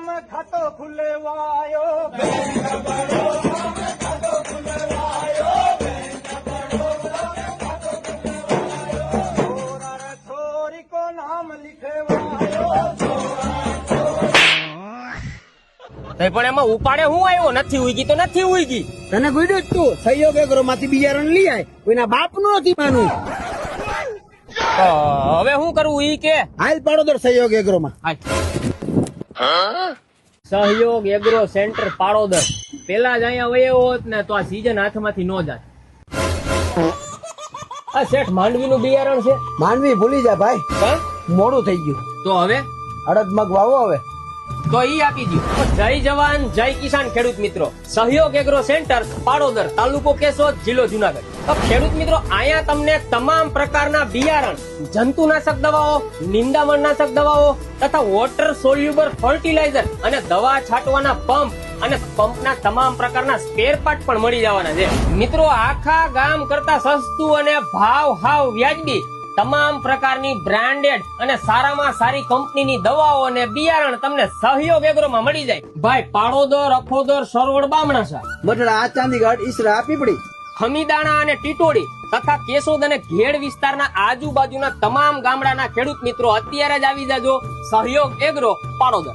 ખાતો ખુલેવાયો છોરી કો નામ લીખેવાયો પણ એમાં ઉપાડે હું આવ્યો નથી ઉઈગી તો નથી ઉઈગી. તને ગુડ્યું જ તું સહયોગ એગ્રો માંથી બિયારણ લઈ આય કોઈના બાપ નું નથી માનું. હવે શું કરવું ઈ કે હાલ પાડોદર સહયોગ એગ્રો માં. સહયોગ એગ્રો સેન્ટર પાડોદર. પેલા જ અહીંયા વયો હોત ને તો આ સીઝન હાથમાંથી નો જાત. આ શેઠ માંડવી નું બિયારણ છે. માનવી ભૂલી જા ભાઈ, હા? મોડું થઈ ગયું. તો હવે અડદ મગ વાવો હવે. તો ઈ આપી દો. જય જવાન જય કિસાન ખેડૂત મિત્રો. સહયોગ એગ્રો સેન્ટર પાડોદર, તાલુકો કેશોદ, જિલ્લો જુનાગઢ. તો ખેડૂત મિત્રો અહીંયા તમને તમામ પ્રકારના બિયારણ, જંતુનાશક દવાઓ, નિંદામણનાશક દવાઓ તથા વોટર સોલ્યુબર ફર્ટિલાઇઝર અને દવા છાંટવાના પંપ અને પંપના તમામ પ્રકારના સ્પેર પાર્ટ પણ મળી જવાના છે. મિત્રો આખા ગામ કરતા સસ્તું અને ભાવ હાવ વ્યાજબી તમામ પ્રકારની બ્રાન્ડેડ અને સારામાં સારી કંપનીની દવાઓ અને બિયારણ તમને સહયોગ એગ્રોમાં મળી જાય. ભાઈ પાડોદર, અખોદર, સરોવર, બામણાસા, બટડા આ ચાંદીગઢ, ઈસરા, પીપળી, ખમીદાણા અને ટીટોડી તથા કેશોદ અને ઘેડ વિસ્તારના આજુબાજુના તમામ ગામડાના ખેડૂત મિત્રો અત્યારે જ આવી જાજો સહયોગ એગ્રો પાડોદર.